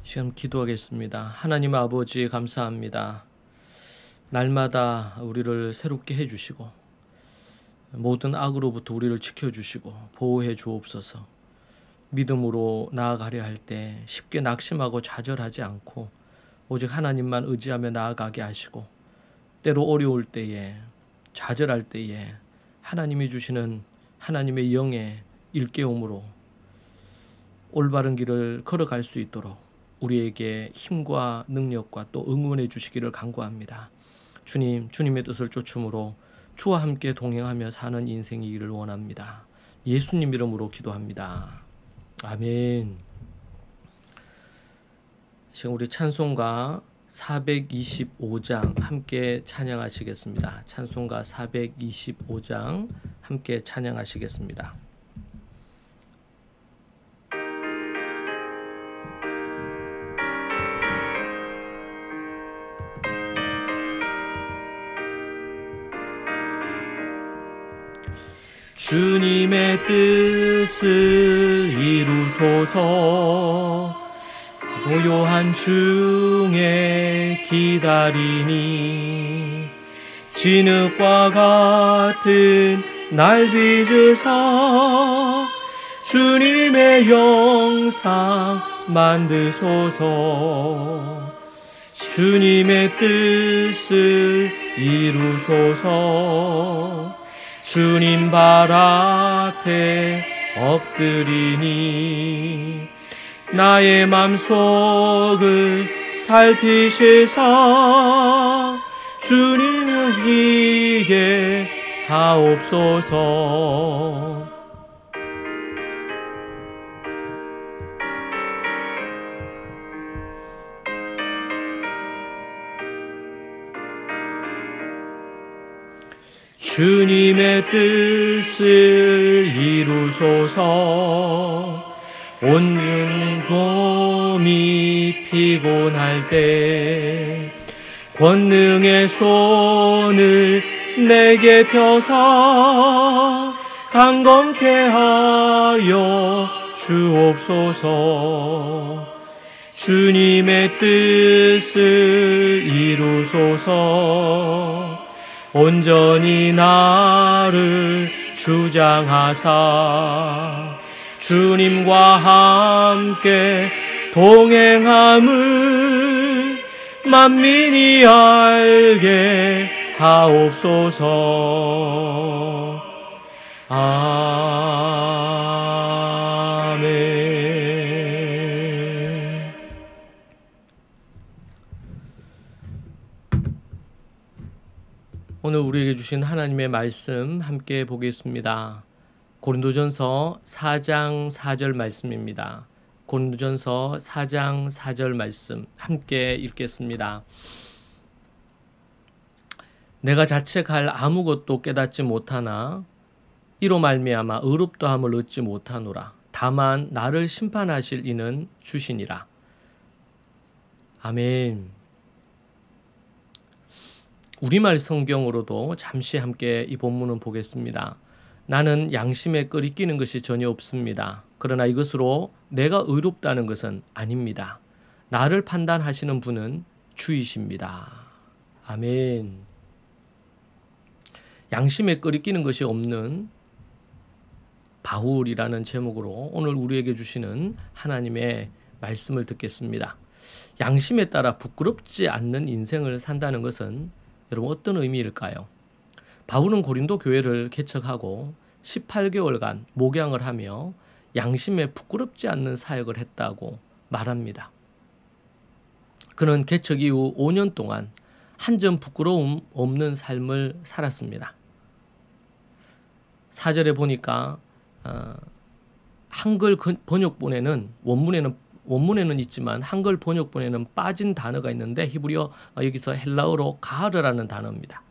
시간 기도하겠습니다. 하나님 아버지 감사합니다. 날마다 우리를 새롭게 해주시고 모든 악으로부터 우리를 지켜주시고 보호해 주옵소서. 믿음으로 나아가려 할 때 쉽게 낙심하고 좌절하지 않고 오직 하나님만 의지하며 나아가게 하시고 때로 어려울 때에 좌절할 때에 하나님이 주시는 하나님의 영의 일깨움으로 올바른 길을 걸어갈 수 있도록 우리에게 힘과 능력과 또 응원해 주시기를 간구합니다. 주님, 주님의 뜻을 쫓음으로 주와 함께 동행하며 사는 인생이기를 원합니다. 예수님 이름으로 기도합니다. 아멘. 지금 우리 찬송가 425장 함께 찬양하시겠습니다. 찬송가 425장 함께 찬양하시겠습니다. 주님의 뜻을 이루소서. 고요한 중에 기다리니 진흙과 같은 날 빚으사 주님의 영상 만드소서. 주님의 뜻을 이루소서. 주님 발 앞에 엎드리니 나의 맘속을 살피시사 주님을 이게 하옵소서. 주님의 뜻을 이루소서. 온 몸이 피곤할 때 권능의 손을 내게 펴사 강건케 하여 주옵소서. 주님의 뜻을 이루소서. 온전히 나를 주장하사 주님과 함께 동행함을 만민이 알게 하옵소서. 아멘. 오늘 우리에게 주신 하나님의 말씀 함께 보겠습니다. 고린도전서 4장 4절 말씀입니다. 고린도전서 4장 4절 말씀 함께 읽겠습니다. 내가 자책할 아무것도 깨닫지 못하나 이로 말미암아 의롭다함을 얻지 못하노라. 다만 나를 심판하실 이는 주시니라. 아멘. 우리말 성경으로도 잠시 함께 이 본문을 보겠습니다. 나는 양심에 끄리끼는 것이 전혀 없습니다. 그러나 이것으로 내가 의롭다는 것은 아닙니다. 나를 판단하시는 분은 주이십니다. 아멘. 양심에 끄리끼는 것이 없는 바울이라는 제목으로 오늘 우리에게 주시는 하나님의 말씀을 듣겠습니다. 양심에 따라 부끄럽지 않는 인생을 산다는 것은 여러분 어떤 의미일까요? 바울은 고린도 교회를 개척하고 18개월간 목양을 하며 양심에 부끄럽지 않는 사역을 했다고 말합니다. 그는 개척 이후 5년 동안 한 점 부끄러움 없는 삶을 살았습니다. 4절에 보니까 한글 번역본에는 원문에는 있지만 한글 번역본에는 빠진 단어가 있는데 히브리어 여기서 헬라어로 가르라는 단어입니다.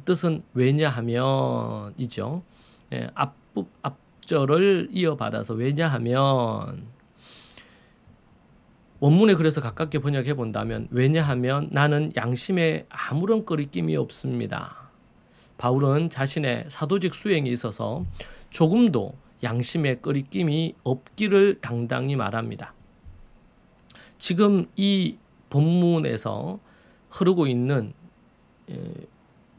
뜻은 왜냐하면이죠. 앞절을 이어받아서 왜냐하면 원문에 그래서 가깝게 번역해 본다면 왜냐하면 나는 양심에 아무런 거리낌이 없습니다. 바울은 자신의 사도직 수행에 있어서 조금도 양심에 거리낌이 없기를 당당히 말합니다. 지금 이 본문에서 흐르고 있는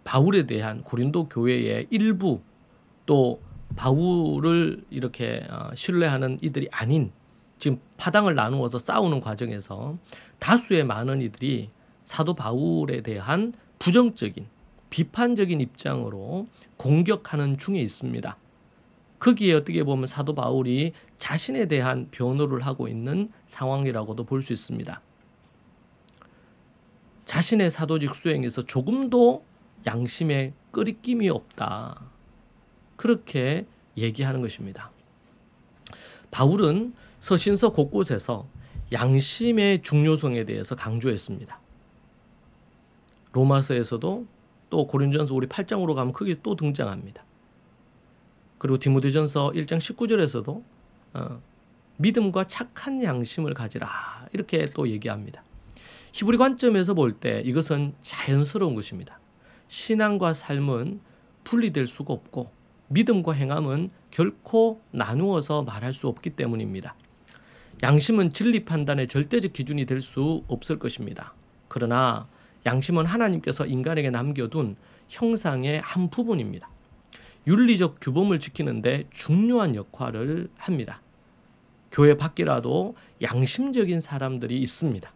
바울에 대한 고린도 교회의 일부, 또 바울을 이렇게 신뢰하는 이들이 아닌, 지금 파당을 나누어서 싸우는 과정에서 다수의 많은 이들이 사도 바울에 대한 부정적인, 비판적인 입장으로 공격하는 중에 있습니다. 거기에 어떻게 보면 사도 바울이 자신에 대한 변호를 하고 있는 상황이라고도 볼 수 있습니다. 자신의 사도직 수행에서 조금도 양심에 끄리낌이 없다, 그렇게 얘기하는 것입니다. 바울은 서신서 곳곳에서 양심의 중요성에 대해서 강조했습니다. 로마서에서도, 또 고린도전서 우리 8장으로 가면 거기 또 등장합니다. 그리고 디모데전서 1장 19절에서도 믿음과 착한 양심을 가지라, 이렇게 또 얘기합니다. 히브리 관점에서 볼 때 이것은 자연스러운 것입니다. 신앙과 삶은 분리될 수가 없고 믿음과 행함은 결코 나누어서 말할 수 없기 때문입니다. 양심은 진리 판단의 절대적 기준이 될 수 없을 것입니다. 그러나 양심은 하나님께서 인간에게 남겨둔 형상의 한 부분입니다. 윤리적 규범을 지키는데 중요한 역할을 합니다. 교회 밖이라도 양심적인 사람들이 있습니다.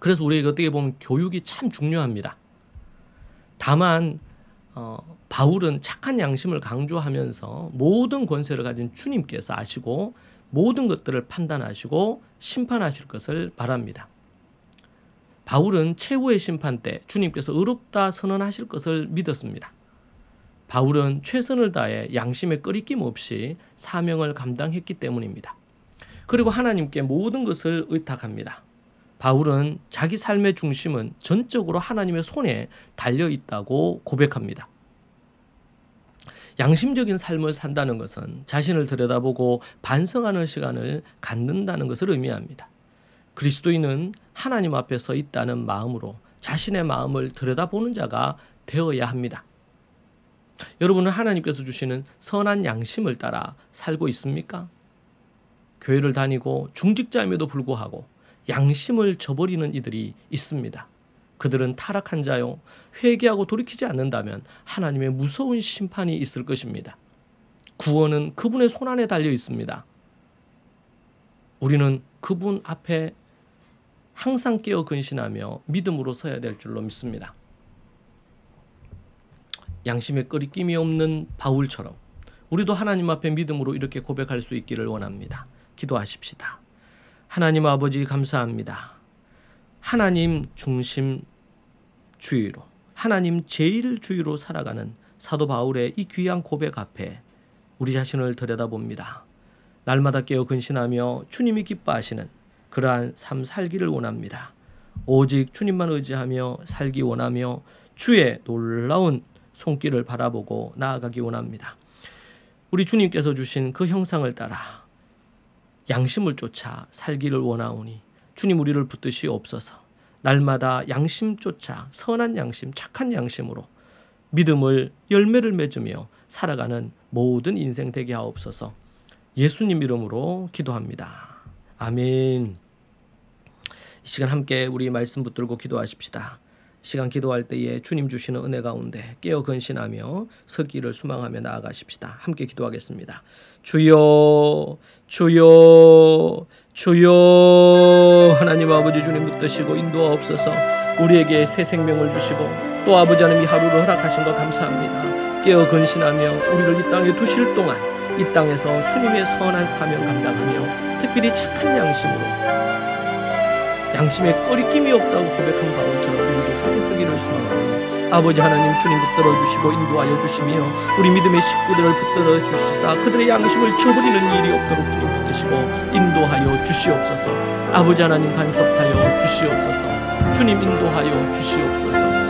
그래서 우리에게 어떻게 보면 교육이 참 중요합니다. 다만 바울은 착한 양심을 강조하면서 모든 권세를 가진 주님께서 아시고 모든 것들을 판단하시고 심판하실 것을 말합니다. 바울은 최후의 심판 때 주님께서 의롭다 선언하실 것을 믿었습니다. 바울은 최선을 다해 양심에 끄리낌 없이 사명을 감당했기 때문입니다. 그리고 하나님께 모든 것을 의탁합니다. 바울은 자기 삶의 중심은 전적으로 하나님의 손에 달려 있다고 고백합니다. 양심적인 삶을 산다는 것은 자신을 들여다보고 반성하는 시간을 갖는다는 것을 의미합니다. 그리스도인은 하나님 앞에 서 있다는 마음으로 자신의 마음을 들여다보는 자가 되어야 합니다. 여러분은 하나님께서 주시는 선한 양심을 따라 살고 있습니까? 교회를 다니고 중직자임에도 불구하고 양심을 저버리는 이들이 있습니다. 그들은 타락한 자요, 회개하고 돌이키지 않는다면 하나님의 무서운 심판이 있을 것입니다. 구원은 그분의 손안에 달려 있습니다. 우리는 그분 앞에 항상 깨어 근신하며 믿음으로 서야 될 줄로 믿습니다. 양심에 끄리낌이 없는 바울처럼 우리도 하나님 앞에 믿음으로 이렇게 고백할 수 있기를 원합니다. 기도하십시다. 하나님 아버지, 감사합니다. 하나님 중심주의로, 하나님 제일주의로 살아가는 사도 바울의 이 귀한 고백 앞에 우리 자신을 들여다봅니다. 날마다 깨어 근신하며 주님이 기뻐하시는 그러한 삶 살기를 원합니다. 오직 주님만 의지하며 살기 원하며 주의 놀라운 손길을 바라보고 나아가기 원합니다. 우리 주님께서 주신 그 형상을 따라 양심을 쫓아 살기를 원하오니 주님 우리를 붙드시옵소서. 날마다 양심 쫓아 선한 양심, 착한 양심으로 믿음을 열매를 맺으며 살아가는 모든 인생 되게 하옵소서. 예수님 이름으로 기도합니다. 아멘. 이 시간 함께 우리 말씀 붙들고 기도하십시다. 시간 기도할 때에 주님 주시는 은혜 가운데 깨어 근신하며 서기를 수망하며 나아가십시다. 함께 기도하겠습니다. 주여, 주여, 주여. 하나님 아버지, 주님 붙드시고 인도하옵소서. 우리에게 새 생명을 주시고 또 아버지 하나님 이 하루를 허락하신 것 감사합니다. 깨어 근신하며 우리를 이 땅에 두실 동안 이 땅에서 주님의 선한 사명 감당하며 특별히 착한 양심으로 양심에 꺼리낌이 없다고 고백한 바울처럼 우리도 굳게 서기를 소망하오니 아버지 하나님, 주님 붙들어 주시고 인도하여 주시며 우리 믿음의 식구들을 붙들어 주시사 그들의 양심을 저버리는 일이 없도록 주님 붙드시고 인도하여 주시옵소서. 아버지 하나님, 간섭하여 주시옵소서. 주님 인도하여 주시옵소서.